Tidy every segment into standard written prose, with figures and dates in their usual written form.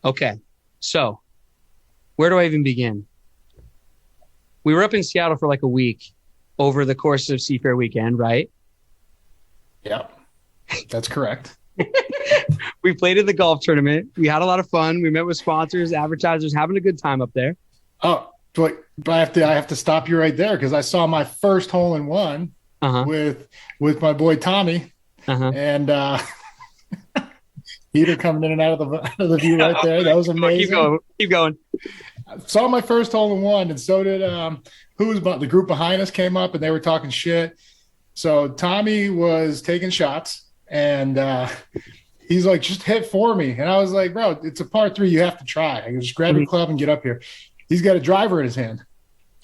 Okay. So where do I even begin? We were up in Seattle for like a week over the course of Seafair weekend, right? Yep. That's correct. We played in the golf tournament. We had a lot of fun. We met with sponsors, advertisers, having a good time up there. Oh, but I have to stop you right there because I saw my first hole in one with my boy Tommy, and heater coming in and out of the view right there. That was amazing. Keep going. I saw my first hole in one, and so did the group behind us came up and they were talking shit. So Tommy was taking shots and he's like, just hit for me. And I was like, bro, it's a par 3. You have to try. I go, just grab your club and get up here. He's got a driver in his hand.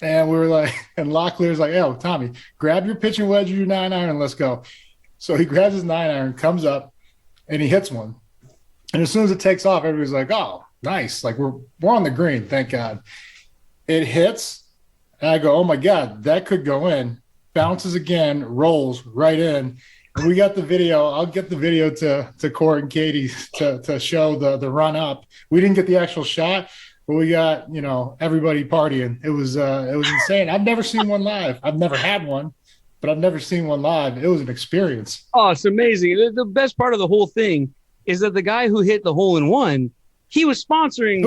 And we were like, and Locklear's like, yo, Tommy, grab your pitching wedge or your 9-iron and let's go. So he grabs his 9-iron, comes up, and he hits one. And as soon as it takes off, everybody's like, oh, nice. Like we're on the green, thank God. It hits, and I go, oh my God, that could go in. Bounces again, rolls right in. And we got the video. I'll get the video to Court and Katie to show the run up. We didn't get the actual shot, but we got, everybody partying. It was insane. I've never seen one live. I've never had one, but I've never seen one live. It was an experience. Oh, it's amazing. The best part of the whole thing is that the guy who hit the hole in one, he was sponsoring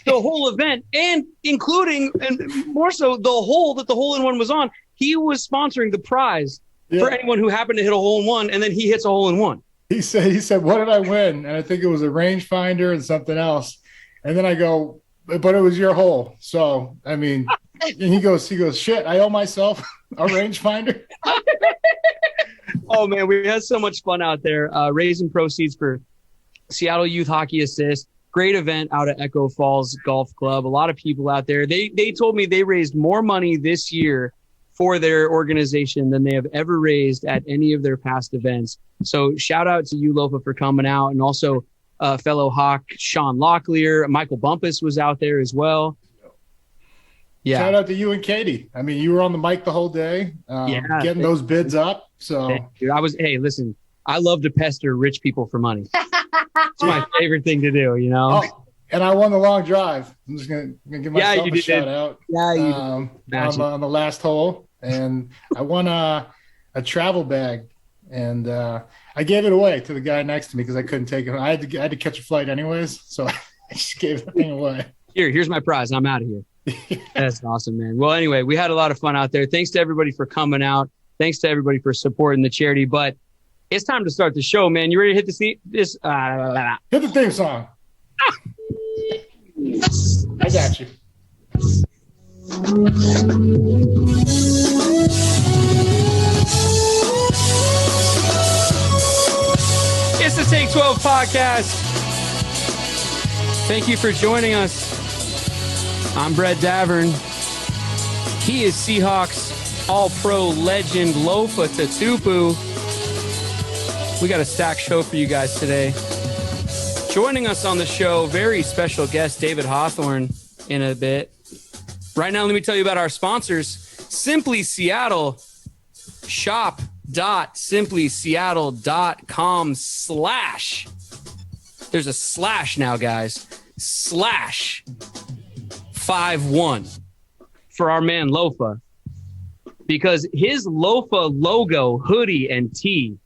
the whole event and including, and more so the hole that the hole in one was on. He was sponsoring the prize for anyone who happened to hit a hole in one, and then he hits a hole in one. He said, what did I win? And I think it was a rangefinder and something else. And then I go, but it was your hole. So, I mean, and he goes, shit, I owe myself a rangefinder. Oh, man, we had so much fun out there, raising proceeds for Seattle Youth Hockey Assist. Great event out at Echo Falls Golf Club. A lot of people out there. They told me they raised more money this year for their organization than they have ever raised at any of their past events. So shout out to you, Lofa, for coming out, and also fellow Hawk Sean Locklear. Michael Bumpus was out there as well. Yeah. Shout out to you and Katie. I mean, you were on the mic the whole day, getting those bids up. So hey, listen, I love to pester rich people for money. It's my favorite thing to do, Oh, and I won the long drive. I'm just gonna give myself a shout out. Yeah, you on the last hole, and I won a travel bag, and I gave it away to the guy next to me because I couldn't take it. I had to catch a flight anyways, so I just gave the thing away. Here's my prize. I'm out of here. That's awesome, man. Well, anyway, we had a lot of fun out there. Thanks to everybody for coming out. Thanks to everybody for supporting the charity. But it's time to start the show, man. You ready to hit this? Hit the theme song. I got you. It's the Take 12 podcast. Thank you for joining us. I'm Brett Davern. He is Seahawks All-Pro legend Lofa Tatupu. We got a stacked show for you guys today. Joining us on the show, very special guest, David Hawthorne, in a bit. Right now, let me tell you about our sponsors. Simply Seattle, shop.simplyseattle.com/ there's a slash now, guys, /51 for our man Lofa, because his Lofa logo, hoodie, and tee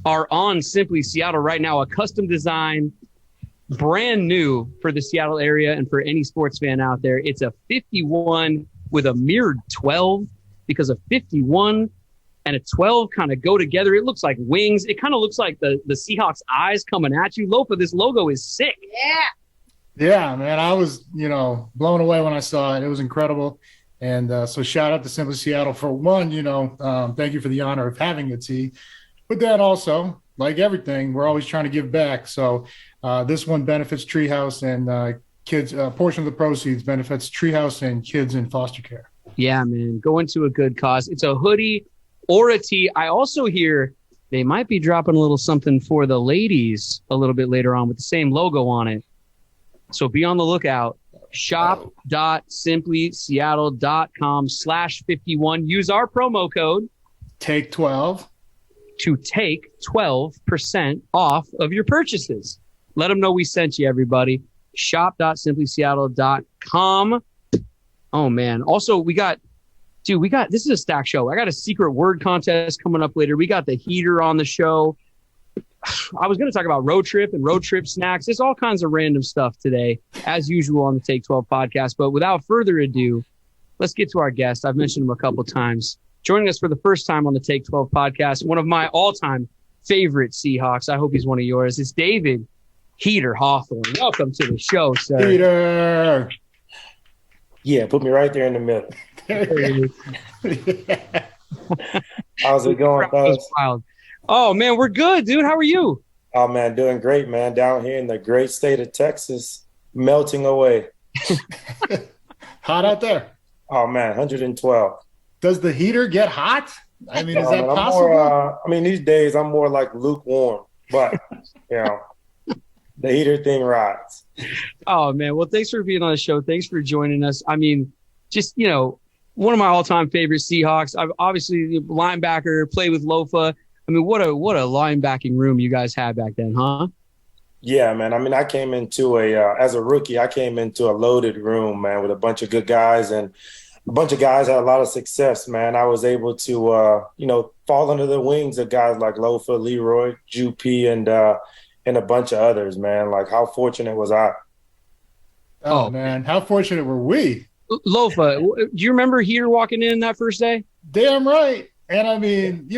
are on Simply Seattle right now, a custom design, brand new for the Seattle area and for any sports fan out there. It's a 51 with a mirrored 12 because a 51 and a 12 kind of go together. It looks like wings. It kind of looks like the Seahawks eyes coming at you. Lofa, this logo is sick. Yeah, man. I was, blown away when I saw it. It was incredible. And so shout out to Simply Seattle for one, thank you for the honor of having the tee. But then also, like everything, we're always trying to give back. So this one benefits Treehouse, and kids. A portion of the proceeds benefits Treehouse and kids in foster care. Yeah, man. Go into a good cause. It's a hoodie or a tee. I also hear they might be dropping a little something for the ladies a little bit later on with the same logo on it. So be on the lookout. Shop.simplyseattle.com /51. Use our promo code Take 12 to take 12% off of your purchases. Let them know we sent you, everybody. shop.simplyseattle.com. Oh, man. Also, this is a stack show. I got a secret word contest coming up later. We got the heater on the show. I was going to talk about road trip and road trip snacks. There's all kinds of random stuff today, as usual on the Take 12 podcast. But without further ado, let's get to our guest. I've mentioned him a couple times. Joining us for the first time on the Take 12 podcast, one of my all-time favorite Seahawks. I hope he's one of yours. It's David Heater Hawthorne. Welcome to the show, sir. Heater. Yeah, put me right there in the middle. How's it going, fellas? Oh, man, we're good, dude. How are you? Oh, man, doing great, man. Down here in the great state of Texas, melting away. Hot out there. Oh, man, 112. Does the heater get hot? I mean, is that possible? These days I'm more like lukewarm, but, the heater thing rides. Oh, man. Well, thanks for being on the show. Thanks for joining us. I mean, just, one of my all-time favorite Seahawks. I've obviously linebacker, played with Lofa. I mean, what a linebacking room you guys had back then, huh? Yeah, man. I mean, I came into as a rookie, I came into a loaded room, man, with a bunch of good guys, and a bunch of guys had a lot of success, man. I was able to, fall under the wings of guys like Lofa, Leroy, Jupi, and a bunch of others, man. Like, how fortunate was I? Oh, man. How fortunate were we? Lofa, do you remember Heater walking in that first day? Damn right. And I mean,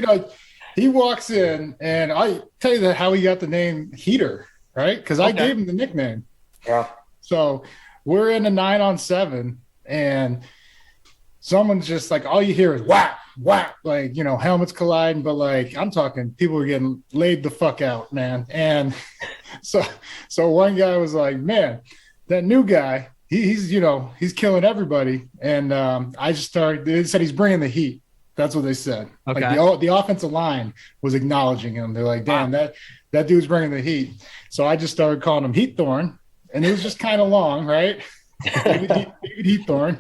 he walks in, and I tell you how he got the name Heater, right? Because I gave him the nickname. Yeah. So we're in a 9-on-7, and someone's just like, all you hear is whap, whap, like, helmets colliding. But like, I'm talking, people were getting laid the fuck out, man. And so one guy was like, man, that new guy, he's killing everybody. And I just started, they said he's bringing the heat. That's what they said. Okay. Like the offensive line was acknowledging him. They're like, damn, that dude's bringing the heat. So I just started calling him Heathorne, and it was just kind of long, right? David Heathorne.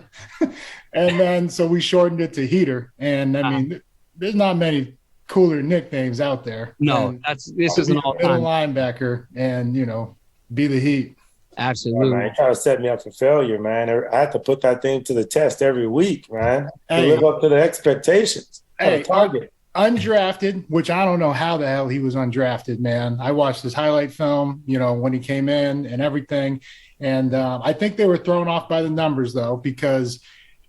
And then so we shortened it to Heater. And I mean, there's not many cooler nicknames out there. No, this is an all-time linebacker, and be the Heat. Absolutely. Man, trying to set me up for failure, man. I had to put that thing to the test every week, man, to live up to the expectations. Target. Undrafted, which I don't know how the hell he was undrafted, man. I watched his highlight film, when he came in and everything. And I think they were thrown off by the numbers, though, because,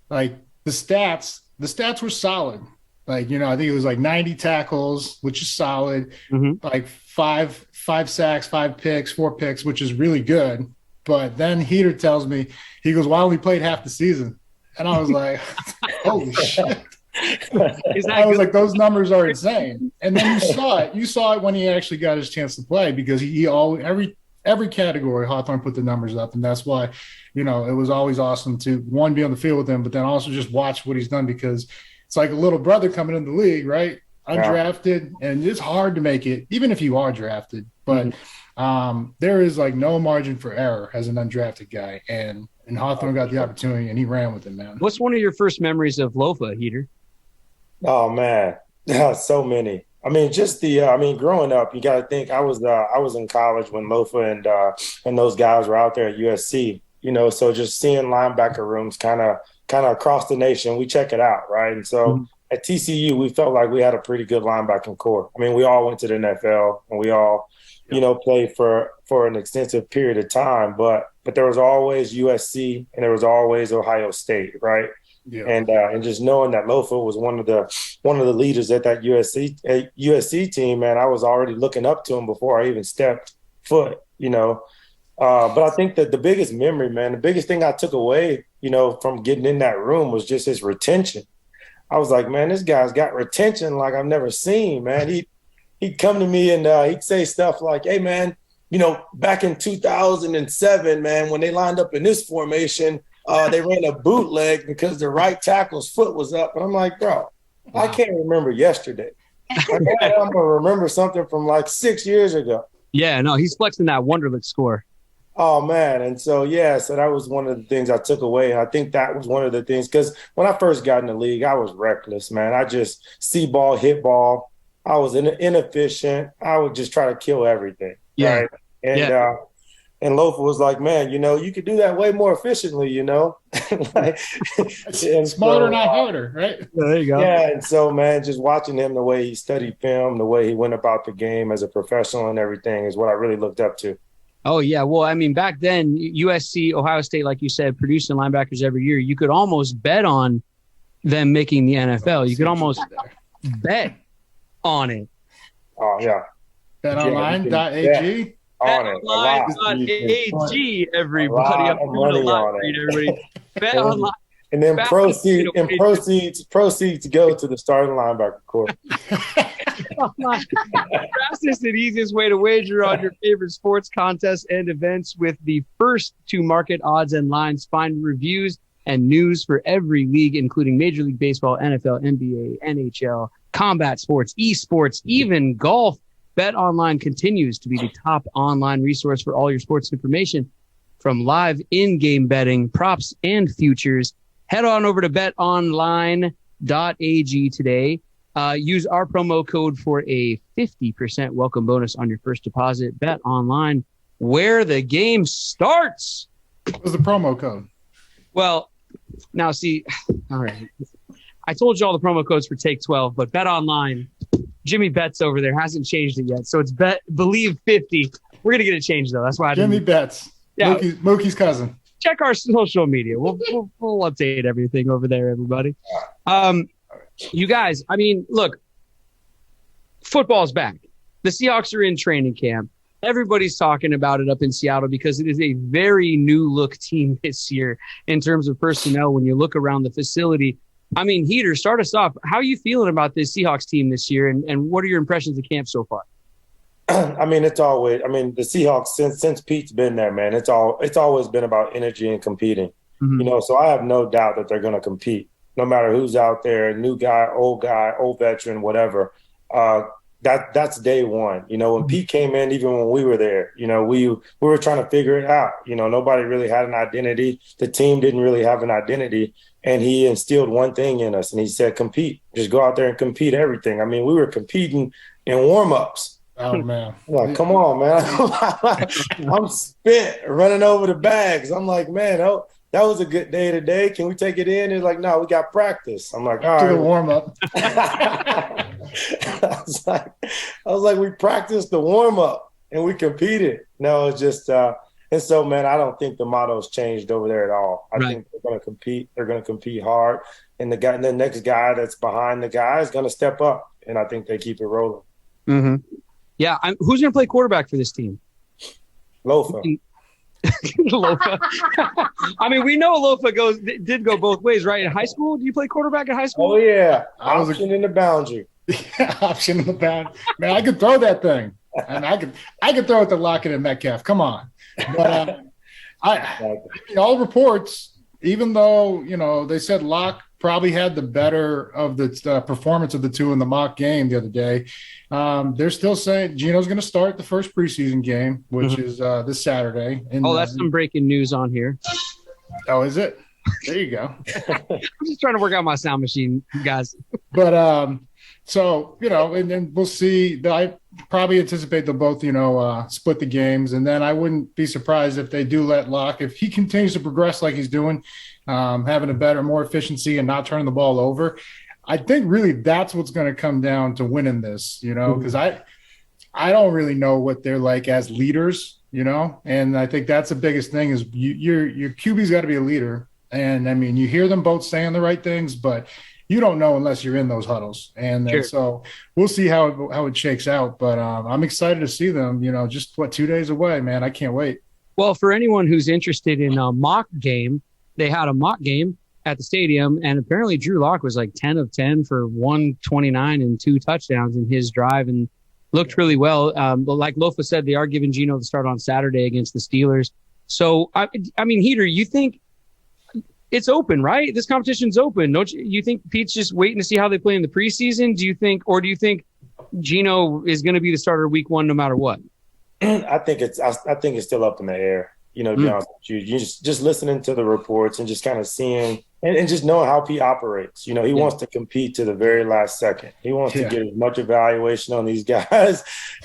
like, the stats were solid. Like, I think it was like 90 tackles, which is solid. Mm-hmm. Like five sacks, 5 picks, 4 picks, which is really good. But then Heater tells me, he goes, "Well, I only played half the season." And I was like, holy shit. I was like, those numbers are insane. And then you saw it when he actually got his chance to play, because every category Hawthorne put the numbers up. And that's why, it was always awesome to, one, be on the field with him, but then also just watch what he's done, because it's like a little brother coming in the league, right? Undrafted, and it's hard to make it, even if you are drafted. But there is like no margin for error as an undrafted guy. And Hawthorne got the opportunity, and he ran with it, man. What's one of your first memories of Lofa, Heater? Oh, man. So many. I mean, just growing up, you got to think I was in college when Lofa and those guys were out there at USC, so just seeing linebacker rooms kind of across the nation, we check it out, right? And so at TCU, we felt like we had a pretty good linebacking core. I mean, we all went to the NFL, and we all, played for an extensive period of time, but there was always USC and there was always Ohio State, right? Yeah. And just knowing that Lofa was one of the leaders at that USC team, man, I was already looking up to him before I even stepped foot, But I think that the biggest memory, man, the biggest thing I took away, from getting in that room was just his retention. I was like, man, this guy's got retention like I've never seen, man. He'd come to me and he'd say stuff like, "Hey, man, back in 2007, man, when they lined up in this formation, they ran a bootleg because the right tackle's foot was up." And I'm like, bro, I can't remember yesterday. I'm going to remember something from like 6 years ago. Yeah, no, he's flexing that Wonderlic score. Oh, man. And so that was one of the things I took away. And I think that was one of the things, because when I first got in the league, I was reckless, man. I just see ball, hit ball. I was inefficient. I would just try to kill everything. Yeah. Right? And And Lofa was like, man, you could do that way more efficiently, like, smarter, not harder, right? There you go. Yeah, and so, man, just watching him, the way he studied film, the way he went about the game as a professional and everything is what I really looked up to. Oh, yeah. Well, I mean, back then, USC, Ohio State, like you said, producing linebackers every year. You could almost bet on them making the NFL. You could almost bet on it. Oh, yeah. BetOnline.ag. BetOnline.ag, everybody. I'm doing a live read, everybody. Bet online. And then proceeds go to the starting linebacker court. Fastest and easiest way to wager on your favorite sports contests and events with the first to market odds and lines. Find reviews and news for every league, including Major League Baseball, NFL, NBA, NHL, combat sports, esports, even golf. BetOnline continues to be the top online resource for all your sports information, from live in-game betting, props, and futures. Head on over to betonline.ag today. Use our promo code for a 50% welcome bonus on your first deposit. BetOnline, where the game starts. What was the promo code? Well, now see, all right. I told you all the promo codes for Take 12, but BetOnline, Jimmy Betts over there hasn't changed it yet. So it's believe 50. We're going to get it changed, though. That's why Jimmy Betts. Yeah. Mookie's cousin. Check our social media. We'll update everything over there, everybody. You guys, I mean, look, football's back. The Seahawks are in training camp. Everybody's talking about it up in Seattle because it is a very new look team this year in terms of personnel. When you look around the facility, I mean, Heater, start us off. How are you feeling about this Seahawks team this year, and what are your impressions of camp so far? I mean, the Seahawks, since Pete's been there, man, it's always been about energy and competing. Mm-hmm. So I have no doubt that they're going to compete, no matter who's out there, new guy, old veteran, whatever. That's day one. When Pete came in, even when we were there, we were trying to figure it out. Nobody really had an identity. The team didn't really have an identity. And he instilled one thing in us, and he said, compete. Just go out there and compete everything. I mean, we were competing in warm-ups. Oh, man. I'm like, come on, man. I'm spent running over the bags. I'm like, man, that was a good day today. Can we take it in? He's like, no, we got practice. I'm like, all right. To the warm-up. I was like, we practiced the warm-up, and we competed. No, it's just and so, man, I don't think the motto's changed over there at all. I think they're going to compete. They're going to compete hard. And the next guy that's behind the guy is going to step up. And I think they keep it rolling. Mm-hmm. Yeah. Who's going to play quarterback for this team? Lofa. Lofa. I mean, we know Lofa did go both ways, right? In high school, do you play quarterback in high school? Oh, yeah. Option in the boundary. Yeah, option in the boundary. Man, I could throw that thing. And I could throw it to Lockett and Metcalf. Come on. But all reports, even though, they said Locke probably had the better of the performance of the two in the mock game the other day, they're still saying Gino's going to start the first preseason game, which is this Saturday. That's some breaking news on here. Oh, is it? There you go. I'm just trying to work out my sound machine, guys. But so, and then we'll see. I probably anticipate they'll both, split the games. And then I wouldn't be surprised if they do let Locke, if he continues to progress like he's doing, having a better, more efficiency and not turning the ball over. I think really that's what's going to come down to winning this, because I don't really know what they're like as leaders, and I think that's the biggest thing is your QB's got to be a leader. And I mean, you hear them both saying the right things, but you don't know unless you're in those huddles. And sure. So we'll see how it shakes out. But I'm excited to see them, just 2 days away, man. I can't wait. Well, for anyone who's interested in a mock game, they had a mock game at the stadium, and apparently Drew Lock was like 10 of 10 for 129 and 2 touchdowns in his drive and looked really well. But like Lofa said, they are giving Gino the start on Saturday against the Steelers. So, I mean, Heater, you think it's open, right? This competition's open. Don't you think Pete's just waiting to see how they play in the preseason? Do you think Gino is going to be the starter week 1 no matter what? I think it's still up in the air. To be honest with you. You just listening to the reports and just kind of seeing and just knowing how he operates. He wants to compete to the very last second. He wants to get as much evaluation on these guys,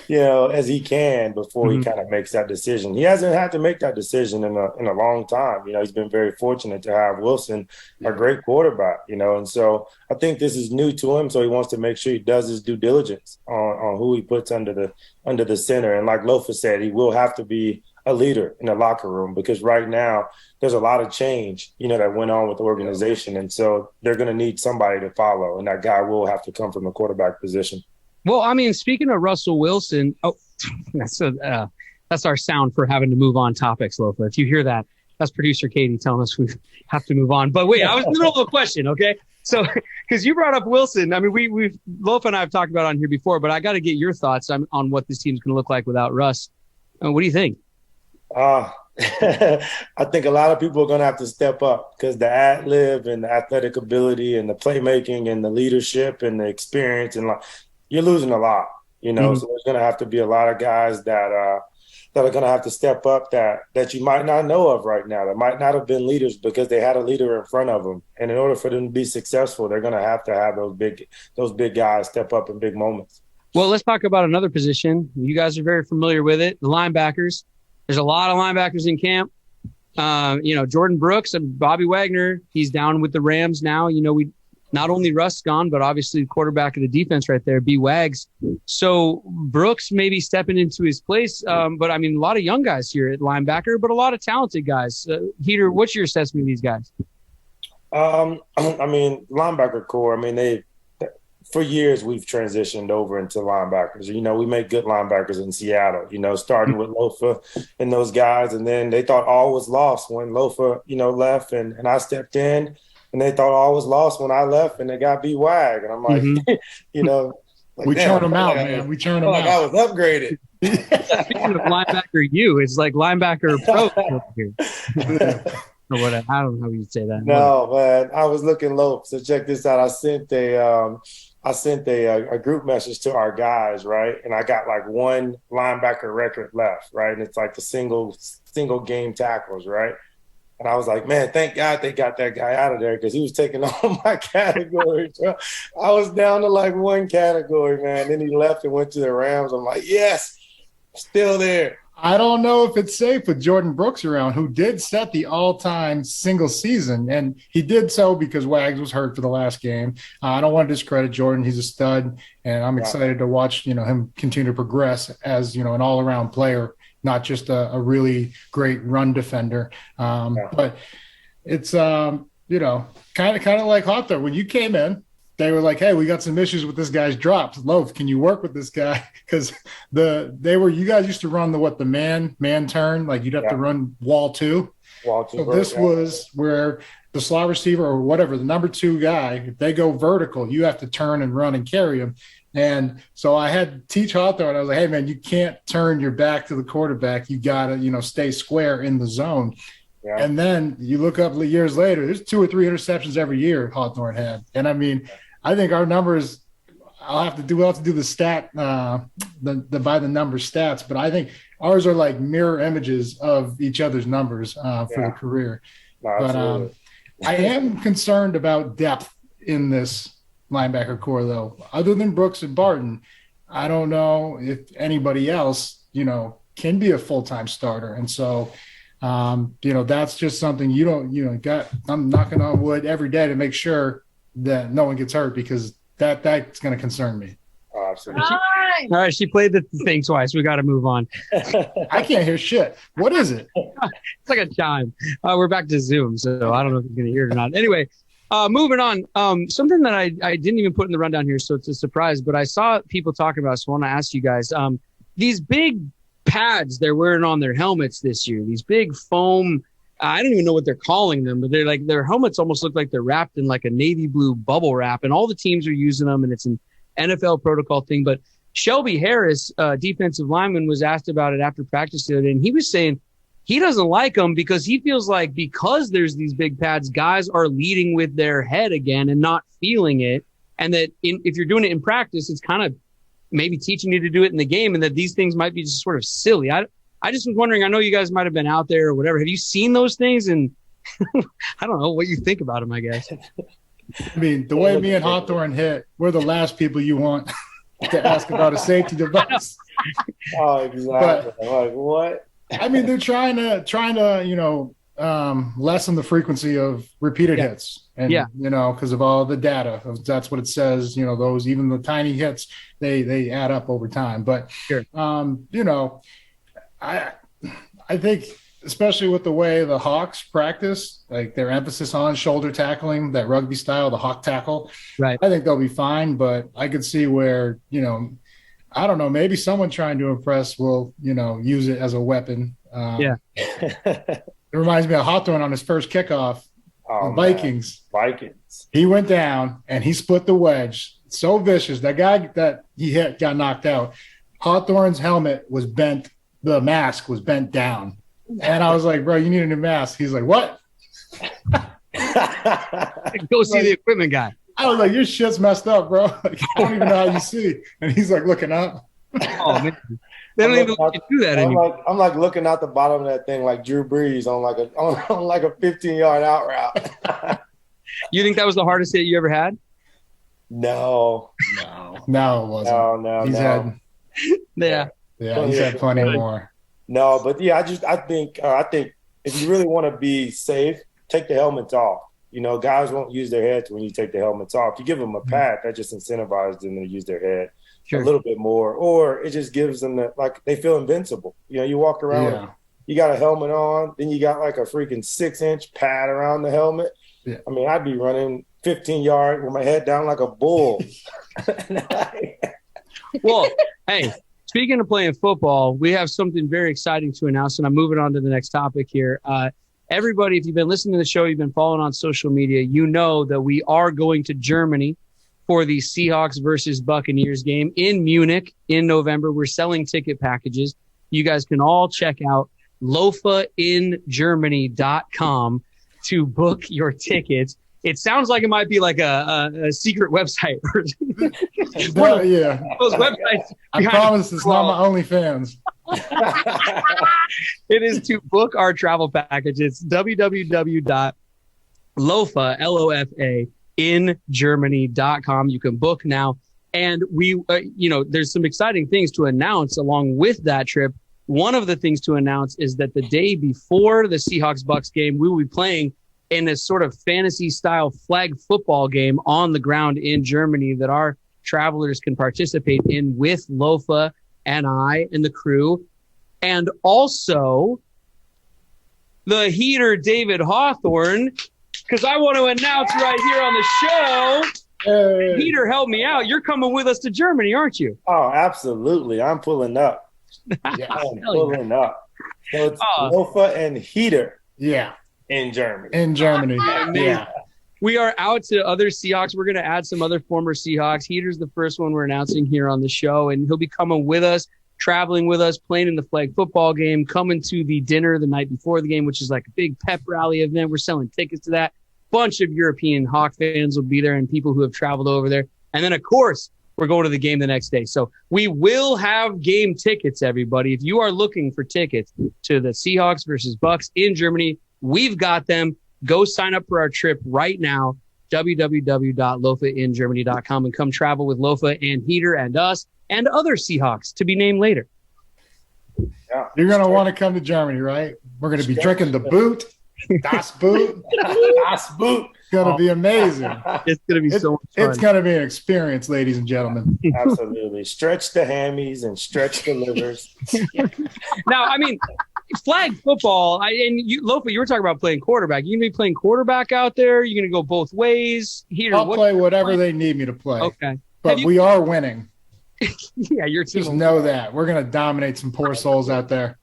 as he can before he kind of makes that decision. He hasn't had to make that decision in a long time. He's been very fortunate to have Wilson, a great quarterback, and so I think this is new to him. So he wants to make sure he does his due diligence on who he puts under the center. And like Lofa said, he will have to be a leader in the locker room because right now there's a lot of change, that went on with the organization. And so they're going to need somebody to follow. And that guy will have to come from the quarterback position. Well, I mean, speaking of Russell Wilson, that's our sound for having to move on topics, Lofa. If you hear that, that's producer Katie telling us we have to move on. But wait, I was in the middle of a question. Okay. So, because you brought up Wilson, I mean, we've Lofa and I have talked about it on here before, but I got to get your thoughts on what this team's going to look like without Russ. What do you think? I think a lot of people are going to have to step up because the ad-lib and the athletic ability and the playmaking and the leadership and the experience and you're losing a lot, So there's going to have to be a lot of guys that are going to have to step up that you might not know of right now, that might not have been leaders because they had a leader in front of them. And in order for them to be successful, they're going to have those big guys step up in big moments. Well, let's talk about another position. You guys are very familiar with it, the linebackers. There's a lot of linebackers in camp. Jordan Brooks and Bobby Wagner, he's down with the Rams now. We not only Russ gone, but obviously the quarterback of the defense right there, B. Wags. So Brooks maybe stepping into his place. But I mean, a lot of young guys here at linebacker, but a lot of talented guys. Heater, what's your assessment of these guys? Linebacker core, for years, we've transitioned over into linebackers. We made good linebackers in Seattle, starting with Lofa and those guys. And then they thought all was lost when Lofa, left and I stepped in. And they thought all was lost when I left and they got B-Wag. And I'm like, we churned them out, man. We churned them out. I was upgraded. Speaking of linebacker, it's like linebacker pro here. Or what? I don't know how you'd say that. No, man. I was looking low. So check this out. I sent a group message to our guys, right? And I got like one linebacker record left, right? And it's like the single game tackles, right? And I was like, man, thank God they got that guy out of there because he was taking all my categories. I was down to like one category, man. Then he left and went to the Rams. I'm like, yes, still there. I don't know if it's safe with Jordan Brooks around, who did set the all-time single season, and he did so because Wags was hurt for the last game. I don't want to discredit Jordan; he's a stud, and I'm excited to watch him continue to progress as an all-around player, not just a really great run defender. But it's kind of like Hawthorne when you came in. They were like, hey, we got some issues with this guy's drops. Loaf, can you work with this guy? Because you guys used to run the man turn, like you'd have to run wall two. So this was where the slot receiver or whatever, the number two guy, if they go vertical, you have to turn and run and carry them. And so I had to teach Hawthorne. I was like, hey, man, you can't turn your back to the quarterback. You got to, stay square in the zone. Yeah. And then you look up years later, there's 2 or 3 interceptions every year Hawthorne had. And I think our numbers, we'll have to do the stat, the by the number stats, but I think ours are like mirror images of each other's numbers for the career. But I am concerned about depth in this linebacker core, though. Other than Brooks and Barton, I don't know if anybody else, can be a full-time starter. And so, that's just something I'm knocking on wood every day to make sure that no one gets hurt because that's going to concern me. Oh, absolutely. All right, she played the thing twice. We got to move on. I can't hear shit. What is it? It's like a chime. We're back to Zoom, so I don't know if you're going to hear it or not. Anyway, moving on. Something that I didn't even put in the rundown here, so it's a surprise, but I saw people talking about, so I want to ask you guys, these big pads they're wearing on their helmets this year, these big foam, I don't even know what they're calling them, but they're like, their helmets almost look like they're wrapped in like a navy blue bubble wrap, and all the teams are using them, and it's an NFL protocol thing. But Shelby Harris, defensive lineman, was asked about it after practice the other day, and he was saying he doesn't like them because he feels like because there's these big pads, guys are leading with their head again and not feeling it, and that if you're doing it in practice, it's kind of maybe teaching you to do it in the game, and that these things might be just sort of silly. I I just was wondering, I know you guys might have been out there or whatever. Have you seen those things? And I don't know what you think about them, I guess. I mean, the way me and Hawthorne hit, we're the last people you want to ask about a safety device. Oh, exactly. But, like, what? I mean, they're trying to, lessen the frequency of repeated hits. And, because of all the data, that's what it says, those, even the tiny hits, they add up over time. But, sure. I think, especially with the way the Hawks practice, like their emphasis on shoulder tackling, that rugby style, the hawk tackle, right? I think they'll be fine, but I could see where, I don't know, maybe someone trying to impress will, use it as a weapon. It reminds me of Hawthorne on his first kickoff, the Vikings. Vikings. He went down and he split the wedge. So vicious. That guy that he hit got knocked out. Hawthorne's helmet was bent. The mask was bent down. And I was like, bro, you need a new mask. He's like, what? Go see the equipment guy. I was like, your shit's messed up, bro. Like, I don't even know how you see. And he's like looking up. Oh, man. They don't even let you do that anymore. I'm like looking out the bottom of that thing like Drew Brees on like a 15-yard out route. You think that was the hardest hit you ever had? No, it wasn't. No. He's had he's had plenty more. No, but I think if you really want to be safe, take the helmets off. Guys won't use their heads when you take the helmets off. You give them a pad, that just incentivizes them to use their head a little bit more, or it just gives them they feel invincible. You walk around, you got a helmet on, then you got like a freaking 6-inch pad around the helmet. Yeah. I mean, I'd be running 15 yards with my head down like a bull. Well, hey. Speaking of playing football, we have something very exciting to announce, and I'm moving on to the next topic here. Everybody, if you've been listening to the show, you've been following on social media, you know that we are going to Germany for the Seahawks versus Buccaneers game in Munich in November. We're selling ticket packages. You guys can all check out lofaingermany.com to book your tickets. It sounds like it might be like a secret website. Those websites. I promise it's not my OnlyFans. It is to book our travel package. It's www.lofa, in Germany.com. You can book now. And we, there's some exciting things to announce along with that trip. One of the things to announce is that the day before the Seahawks-Bucks game, we will be playing in a sort of fantasy style flag football game on the ground in Germany that our travelers can participate in with Lofa and I and the crew. And also the heater, David Hawthorne, because I want to announce right here on the show, Heater, help me out. You're coming with us to Germany, aren't you? Oh, absolutely. I'm pulling up. I'm pulling up. So it's Lofa and Heater. Yeah. In Germany. Yeah. We are out to other Seahawks. We're going to add some other former Seahawks. Heater's the first one we're announcing here on the show, and he'll be coming with us, traveling with us, playing in the flag football game, coming to the dinner the night before the game, which is like a big pep rally event. We're selling tickets to that. Bunch of European Hawk fans will be there and people who have traveled over there. And then, of course, we're going to the game the next day. So we will have game tickets, everybody. If you are looking for tickets to the Seahawks versus Bucks in Germany, we've got them. Go sign up for our trip right now, www.lofaingermany.com, and come travel with Lofa and Heater and us and other Seahawks to be named later. Yeah. You're going to want to come to Germany, right? We're going to be drinking the boot. Das Boot. Das Boot. It's going to be amazing. It's going to be so much fun. It's going to be an experience, ladies and gentlemen. Absolutely. Stretch the hammies and stretch the livers. Now, I mean, flag football, Lofa, you were talking about playing quarterback. You going to be playing quarterback out there? You're going to go both ways? Heater, I'll play whatever they need me to play. Okay. But we are winning. Yeah, your team. Just know that. We're going to dominate some poor souls out there.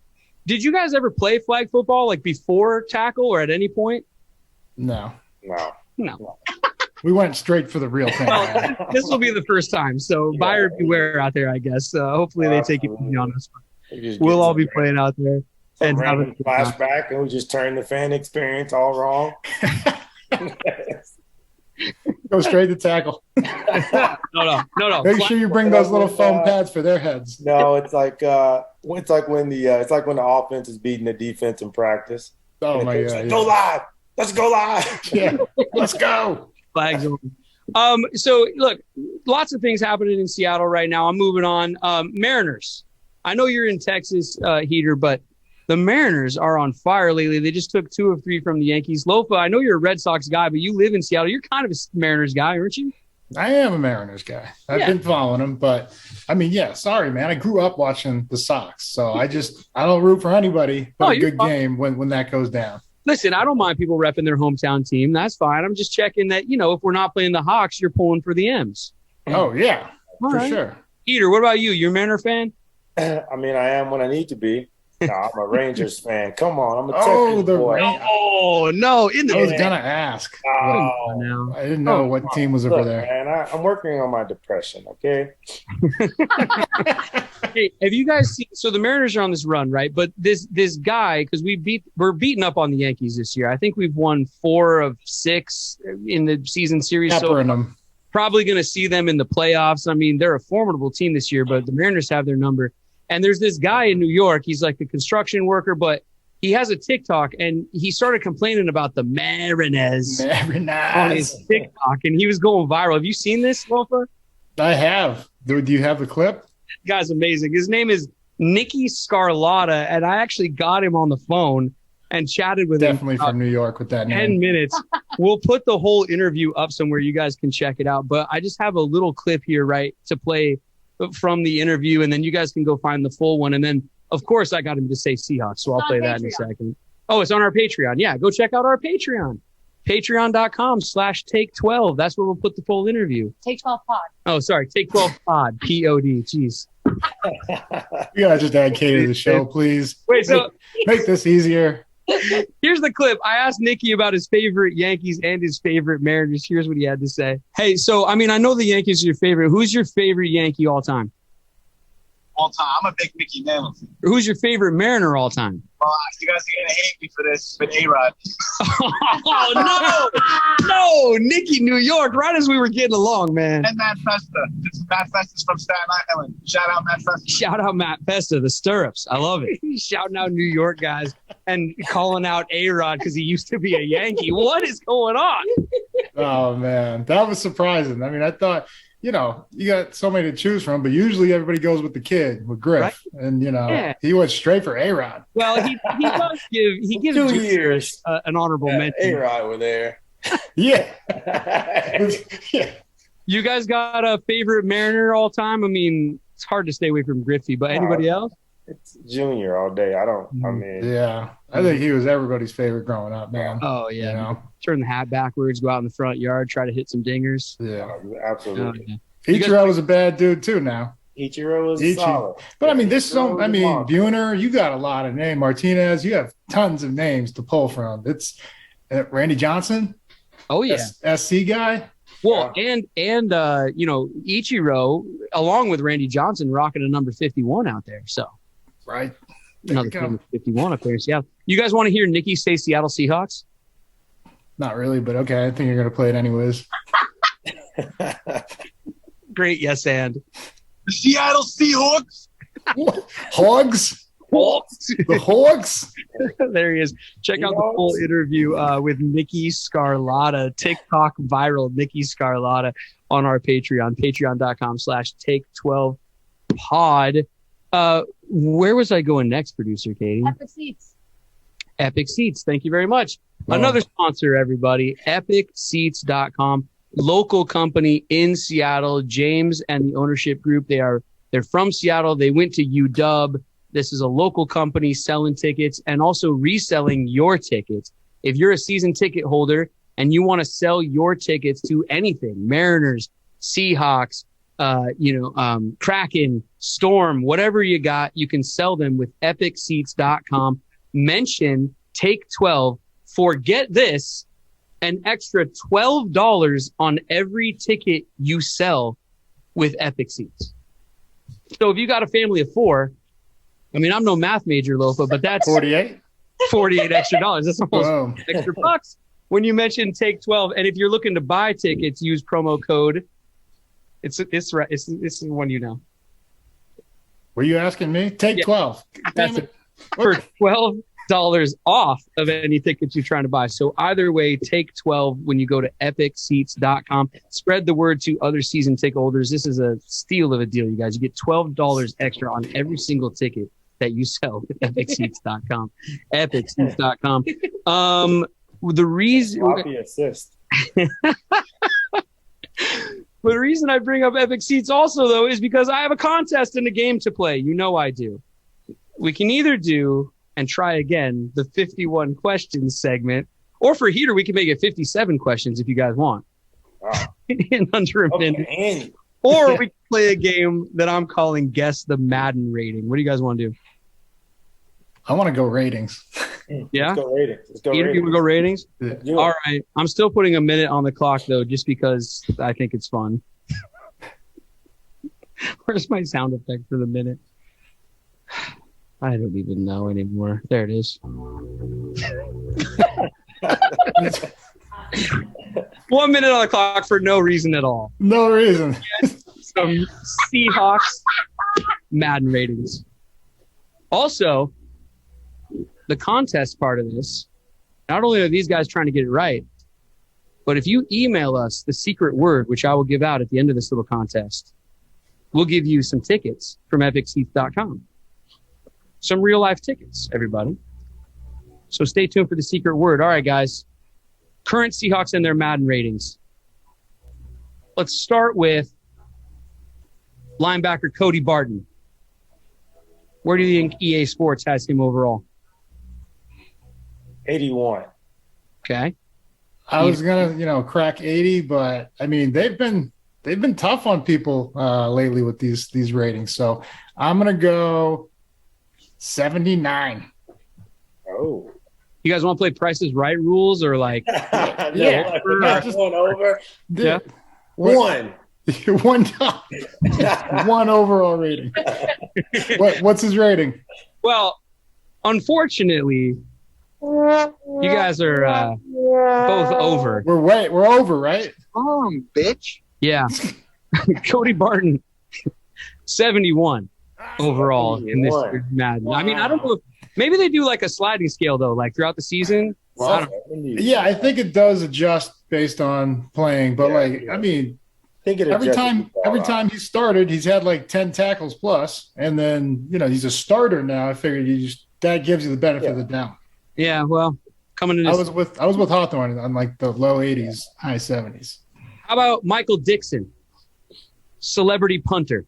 Did you guys ever play flag football, like before tackle or at any point? No. We went straight for the real thing. Well, this will be the first time, so buyer beware out there, I guess. Hopefully they take it easy on us. We'll all be playing out there. And have a flashback, and we just turn the fan experience all wrong. Go straight to tackle. No. Make sure you bring those little foam pads for their heads. No, it's like It's like when the offense is beating the defense in practice. Oh my God! Like, go live. Let's go live. Yeah, let's go. Flags on. So look, lots of things happening in Seattle right now. I'm moving on. Mariners. I know you're in Texas, Heater, but the Mariners are on fire lately. They just took 2 of 3 from the Yankees. Lofa, I know you're a Red Sox guy, but you live in Seattle. You're kind of a Mariners guy, aren't you? I am a Mariners guy. I've been following them, but I mean, sorry, man. I grew up watching the Sox, so I don't root for anybody but a good game when that goes down. Listen, I don't mind people repping their hometown team. That's fine. I'm just checking that, if we're not playing the Hawks, you're pulling for the M's. Oh, yeah, for sure. Peter, what about you? You're a Mariner fan? I mean, I am when I need to be. No, I'm a Rangers fan. Come on, I'm a Texas boy. Oh, no. I was going to ask. I didn't know what team was over there. Man, I'm working on my depression, okay? Hey, have you guys seen – so the Mariners are on this run, right? But this guy, because we're beating up on the Yankees this year. I think we've won 4 of 6 in the season series. Peppering them. Probably going to see them in the playoffs. I mean, they're a formidable team this year, but the Mariners have their number. And there's this guy in New York. He's like a construction worker, but he has a TikTok, and he started complaining about the Marinahzz on his TikTok, and he was going viral. Have you seen this, Lofa? I have. Do you have the clip? That guy's amazing. His name is Nicky Scarlatta, and I actually got him on the phone and chatted with him. Definitely from New York with that name. 10 minutes. We'll put the whole interview up somewhere. You guys can check it out. But I just have a little clip here, right, to play from the interview, and then you guys can go find the full one. And then, of course, I got him to say Seahawks, so I'll play that in a second. Oh, it's on our Patreon. Yeah, go check out our Patreon. Patreon.com/Take12. That's where we'll put the full interview. Take 12 pod. Oh, sorry. Take 12 pod. P-O-D. Jeez. You gotta just add K to the show, please. Wait, so make this easier. Here's the clip. I asked Nicky about his favorite Yankees and his favorite Mariners. Here's what he had to say. Hey, so, I mean, I know the Yankees are your favorite. Who's your favorite Yankee all time? All time. I'm a big Mickey Mantle fan. Who's your favorite Mariner all time? You guys are going to hate me for this, but A-Rod. Oh, no, Nicky, New York, right as we were getting along, man. And Matt Festa. Matt Festa's from Staten Island. Shout out Matt Festa. Shout out Matt Festa, the stirrups. I love it. Shouting out New York guys and calling out A-Rod because he used to be a Yankee. What is going on? Oh, man. That was surprising. I mean, I thought – you got so many to choose from, but usually everybody goes with the kid, with Griff. Right? And, he went straight for A-Rod. Well, he gives 2 years an honorable mention. A-Rod were there. Yeah. You guys got a favorite Mariner all time? I mean, it's hard to stay away from Griffey, but anybody else? It's Junior all day. I think he was everybody's favorite growing up, man. Oh, yeah. Turn the hat backwards, go out in the front yard, try to hit some dingers. Yeah, absolutely. Oh, yeah. Ichiro was a bad dude too. Now Ichiro was solid, but I mean, Buhner, you got a lot of names. Martinez, you have tons of names to pull from. It's Randy Johnson. Oh yeah, SC guy. Well, and Ichiro, along with Randy Johnson, rocking a number 51 out there. So right, another 51 up there in Seattle. You guys want to hear Nicky say Seattle Seahawks? Not really, but okay. I think you're going to play it anyways. Great, yes, and the Seattle Seahawks. Hogs? The Hogs? There he is. Check out the full interview with Nicky Scarlatta, TikTok viral Nicky Scarlatta on our Patreon, patreon.com/Take12pod. Where was I going next, producer Katie? Epic Seats. Epic Seats. Thank you very much. Another sponsor, everybody, epicseats.com, local company in Seattle. James and the ownership group, they're from Seattle. They went to UW. This is a local company selling tickets and also reselling your tickets. If you're a season ticket holder and you want to sell your tickets to anything, Mariners, Seahawks, Kraken, Storm, whatever you got, you can sell them with epicseats.com. Mention Take 12. Forget this, an extra $12 on every ticket you sell with Epic Seats. So if you got a family of 4, I mean, I'm no math major, Lofa, but that's 48 extra dollars. That's almost extra bucks when you mention Take 12. And if you're looking to buy tickets, use promo code. It's the one Were you asking me? Take 12. Damn it. For $12 off of any tickets you're trying to buy. So either way, take 12 when you go to epicseats.com. Spread the word to other season ticket holders. This is a steal of a deal, you guys. You get $12 extra on every single ticket that you sell at epicseats.com. Epicseats.com. The reason Sloppy assist. But the reason I bring up Epic Seats also, though, is because I have a contest and a game to play. You know I do. We can either do, and try again, the 51 questions segment, or for Heater, we can make it 57 questions if you guys want. Wow. In under a minute. Andy. Or we can play a game that I'm calling Guess the Madden Rating. What do you guys want to do? I want to go ratings. Yeah? Let's go ratings. Heater, you want to go ratings? Yeah. All right. I'm still putting a minute on the clock, though, just because I think it's fun. Where's my sound effect for the minute? I don't even know anymore. There it is. 1 minute on the clock for no reason at all. No reason. Some Seahawks Madden ratings. Also, the contest part of this, not only are these guys trying to get it right, but if you email us the secret word, which I will give out at the end of this little contest, we'll give you some tickets from epicseats.com. Some real life tickets, everybody. So stay tuned for the secret word. All right, guys. Current Seahawks and their Madden ratings. Let's start with linebacker Cody Barton. Where do you think EA Sports has him overall? 81. Okay. I was gonna, crack 80, but I mean they've been tough on people lately with these ratings. So I'm gonna go 79. Oh. You guys want to play Price is Right rules or like Yeah. Just one over. Yeah. One. One overall rating. What's his rating? Well, unfortunately, you guys are both over. We're over, right? Bitch. Yeah. Cody Barton, 71 overall in this year's Madden. Wow. I mean, I don't know if maybe they do like a sliding scale though, like throughout the season. Well, yeah, I think it does adjust based on playing, but I mean, every time he started, he's had like 10 tackles plus, and then he's a starter now. I figured that gives you the benefit of the doubt. Yeah, well, coming in. I was with Hawthorne on like the low 80s, high 70s. How about Michael Dixon, celebrity punter?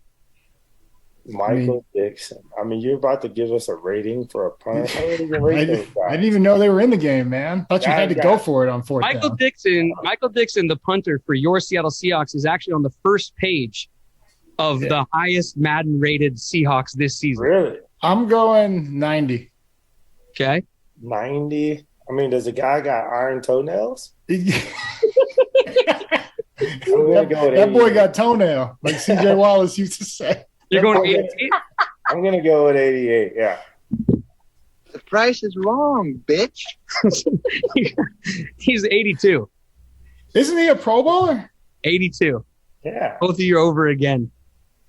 Michael Dixon. I mean, you're about to give us a rating for a punter. I didn't even know they were in the game, man. Thought you had to go for it on fourth Michael down. Michael Dixon, the punter for your Seattle Seahawks, is actually on the first page of the highest Madden rated Seahawks this season. Really? I'm going 90. Okay. 90. I mean, does the guy got iron toenails? That boy got toenail, like CJ Wallace used to say. You're going 88? I'm going to go with 88, yeah. The price is wrong, bitch. He's 82. Isn't he a Pro Bowler? 82. Yeah. Both of you are over again.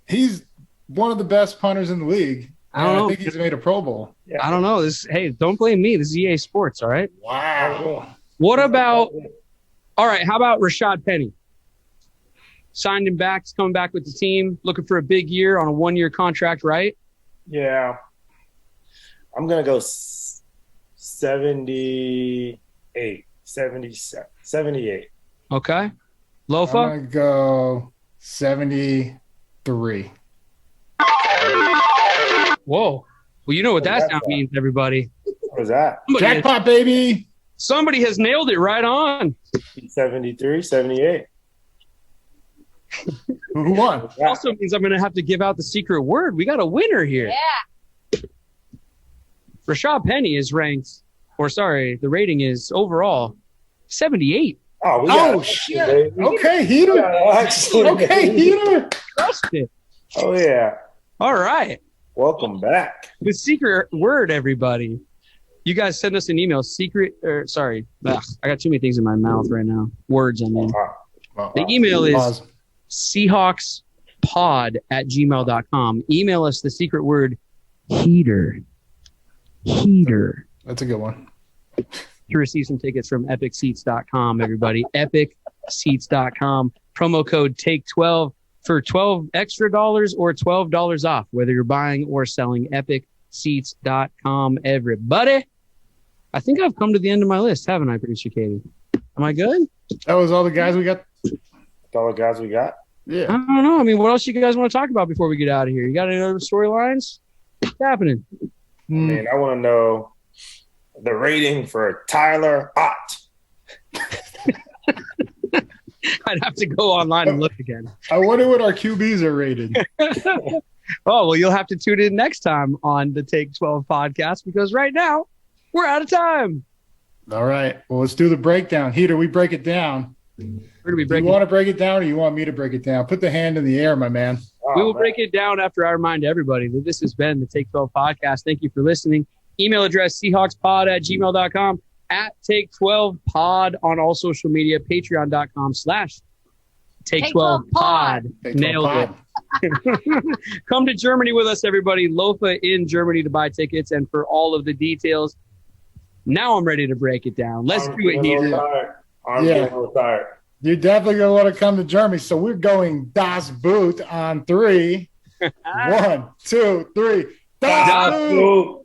He's one of the best punters in the league. I don't know. I think he's made a Pro Bowl. Yeah. I don't know. Hey, don't blame me. This is EA Sports, all right? Wow. What about – all right, how about Rashad Penny? Signed him back. He's coming back with the team, looking for a big year on a one-year contract, right? Yeah. I'm going to go 78, 77, 78. Okay. Lofa? I'm going to go 73. Whoa. Well, you know what that sound means, everybody. What was that? Jackpot, baby. Somebody has nailed it right on. 73, 78. Who won? It also means I'm going to have to give out the secret word. We got a winner here. Yeah. Rashad Penny is ranked, the rating is overall 78. Oh, shit. Baby. Okay, Heater. Okay, Heater. Trust it. Oh, yeah. All right. Welcome back. The secret word, everybody. You guys send us an email. I got too many things in my mouth right now. Words, I mean. The email is Seahawks take12pod@gmail.com. Email us the secret word heater. Heater. That's a good one. To receive some tickets from epicseats.com, everybody. epicseats.com. Promo code take12 for $12 extra or $12 off, whether you're buying or selling. epicseats.com, everybody. I think I've come to the end of my list, haven't I, producer Katie? Am I good? That was all the guys we got. All the guys we got. Yeah. I don't know. I mean, what else you guys want to talk about before we get out of here? You got any other storylines? What's happening? I mean, I want to know the rating for Tyler Ott. I'd have to go online and look again. I wonder what our QBs are rated. Oh, well, you'll have to tune in next time on the Take 12 podcast, because right now we're out of time. All right. Well, let's do the breakdown. Heater, we break it down. Where do we Do break you it? want to break it down, or you want me to break it down? Put the hand in the air, my man. We will break it down after I remind everybody that this has been the Take 12 podcast. Thank you for listening. Email address seahawkspod@gmail.com, at Take12pod on all social media, patreon.com/Take12pod. Nailed it. Come to Germany with us, everybody. Lofa in Germany to buy tickets and for all of the details. Now I'm ready to break it down. Let's do it here. I'm getting a little tired. You're definitely going to want to come to Germany. So we're going Das Boot on 3. 1, 2, 3. Das Boot!